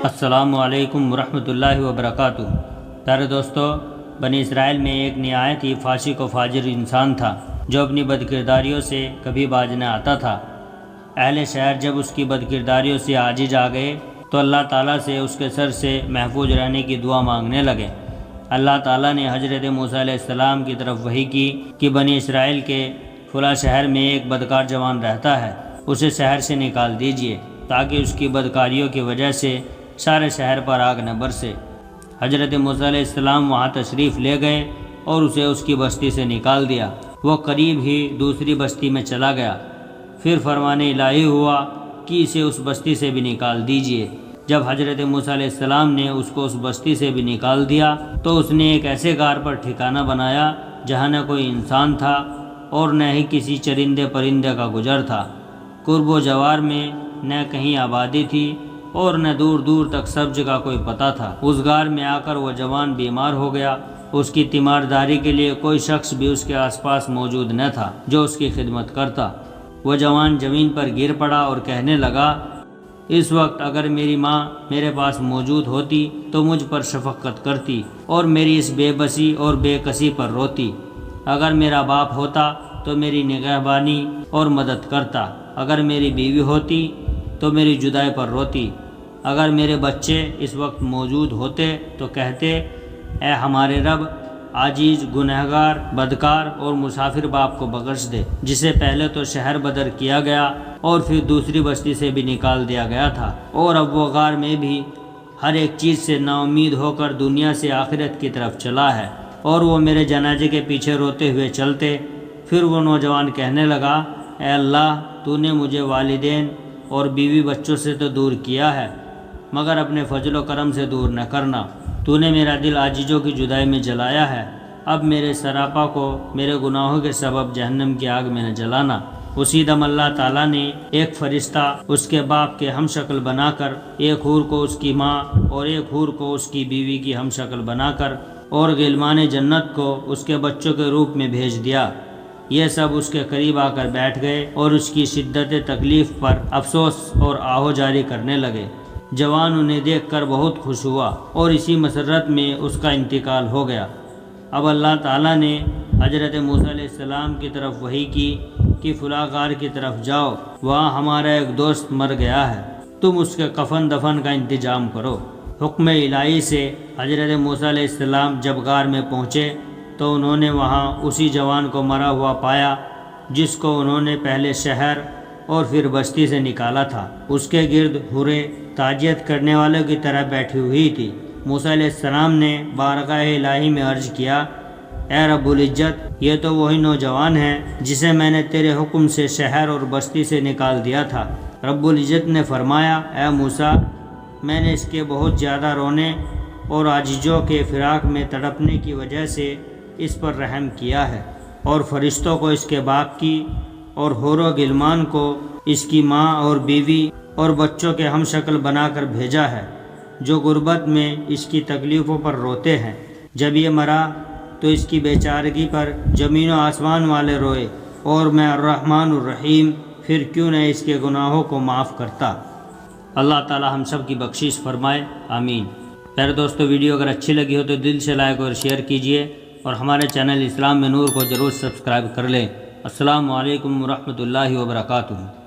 السلام علیکم ورحمۃ اللہ وبرکاتہ۔ پیارے دوستو، بنی اسرائیل میں ایک نہایت ہی فاسق و فاجر انسان تھا جو اپنی بدکرداریوں سے کبھی باز نہ آتا تھا۔ اہل شہر جب اس کی بدکرداریوں سے عاجز آ گئے تو اللہ تعالیٰ سے اس کے سر سے محفوظ رہنے کی دعا مانگنے لگے۔ اللہ تعالیٰ نے حضرت موسیٰ علیہ السلام کی طرف وحی کی کہ بنی اسرائیل کے فلاں شہر میں ایک بدکار جوان رہتا ہے، اسے شہر سے نکال دیجیے تاکہ اس کی بدکاریوں کی وجہ سے سارے شہر پر آگ نہ برسے۔ حضرت موسیٰ علیہ السلام وہاں تشریف لے گئے اور اسے اس کی بستی سے نکال دیا۔ وہ قریب ہی دوسری بستی میں چلا گیا، پھر فرمان الہی ہوا کہ اسے اس بستی سے بھی نکال دیجیے۔ جب حضرت موسیٰ علیہ السلام نے اس کو اس بستی سے بھی نکال دیا تو اس نے ایک ایسے غار پر ٹھکانہ بنایا جہاں نہ کوئی انسان تھا اور نہ ہی کسی چرندے پرندے کا گزر تھا۔ قرب و جوار میں نہ کہیں آبادی تھی اور نہ دور دور تک سبز کا کوئی پتہ تھا۔ اس غار میں آ کر وہ جوان بیمار ہو گیا۔ اس کی تیمارداری کے لیے کوئی شخص بھی اس کے آس پاس موجود نہ تھا جو اس کی خدمت کرتا۔ وہ جوان زمین پر گر پڑا اور کہنے لگا، اس وقت اگر میری ماں میرے پاس موجود ہوتی تو مجھ پر شفقت کرتی اور میری اس بے بسی اور بے کسی پر روتی۔ اگر میرا باپ ہوتا تو میری نگہبانی اور مدد کرتا۔ اگر میری بیوی ہوتی تو میری جدائی پر روتی۔ اگر میرے بچے اس وقت موجود ہوتے تو کہتے، اے ہمارے رب، عاجز، گنہگار، بدکار اور مسافر باپ کو بخش دے، جسے پہلے تو شہر بدر کیا گیا اور پھر دوسری بستی سے بھی نکال دیا گیا تھا، اور اب وہ غار میں بھی ہر ایک چیز سے نا امید ہو کر دنیا سے آخرت کی طرف چلا ہے، اور وہ میرے جنازے کے پیچھے روتے ہوئے چلتے۔ پھر وہ نوجوان کہنے لگا، اے اللہ، تو نے مجھے والدین اور بیوی بچوں سے تو دور کیا ہے، مگر اپنے فضل و کرم سے دور نہ کرنا۔ تو نے میرا دل عاجزوں کی جدائی میں جلایا ہے، اب میرے سراپا کو میرے گناہوں کے سبب جہنم کی آگ میں نہ جلانا۔ اسی دم اللہ تعالیٰ نے ایک فرشتہ اس کے باپ کے ہم شکل بنا کر، ایک حور کو اس کی ماں اور ایک حور کو اس کی بیوی کی ہم شکل بنا کر، اور غلمان جنت کو اس کے بچوں کے روپ میں بھیج دیا۔ یہ سب اس کے قریب آ کر بیٹھ گئے اور اس کی شدت تکلیف پر افسوس اور آہو جاری کرنے لگے۔ جوان انہیں دیکھ کر بہت خوش ہوا اور اسی مسرت میں اس کا انتقال ہو گیا۔ اب اللہ تعالیٰ نے حضرت موسیٰ علیہ السلام کی طرف وحی کی کہ فلاں غار کی طرف جاؤ، وہاں ہمارا ایک دوست مر گیا ہے، تم اس کے کفن دفن کا انتظام کرو۔ حکم الہی سے حضرت موسیٰ علیہ السلام جب غار میں پہنچے تو انہوں نے وہاں اسی جوان کو مرا ہوا پایا جس کو انہوں نے پہلے شہر اور پھر بستی سے نکالا تھا۔ اس کے گرد حوریں تعزیت کرنے والوں کی طرح بیٹھی ہوئی تھی۔ موسیٰ علیہ السلام نے بارگاہ الہی میں عرض کیا، اے رب العزت، یہ تو وہی نوجوان ہے جسے میں نے تیرے حکم سے شہر اور بستی سے نکال دیا تھا۔ رب العزت نے فرمایا، اے موسیٰ، میں نے اس کے بہت زیادہ رونے اور عاجزوں کے فراق میں تڑپنے کی وجہ سے اس پر رحم کیا ہے، اور فرشتوں کو اس کے باپ کی اور حور و غلمان کو اس کی ماں اور بیوی اور بچوں کے ہم شکل بنا کر بھیجا ہے، جو غربت میں اس کی تکلیفوں پر روتے ہیں۔ جب یہ مرا تو اس کی بیچارگی پر زمین و آسمان والے روئے، اور میں الرحمن الرحیم، پھر کیوں نہ اس کے گناہوں کو معاف کرتا۔ اللہ تعالی ہم سب کی بخشش فرمائے، آمین۔ پیارے دوستو، ویڈیو اگر اچھی لگی ہو تو دل سے لائک اور شیئر کیجیے، اور ہمارے چینل اسلام میں نور کو ضرور سبسکرائب کر لیں۔ السلام علیکم ورحمۃ اللہ وبرکاتہ۔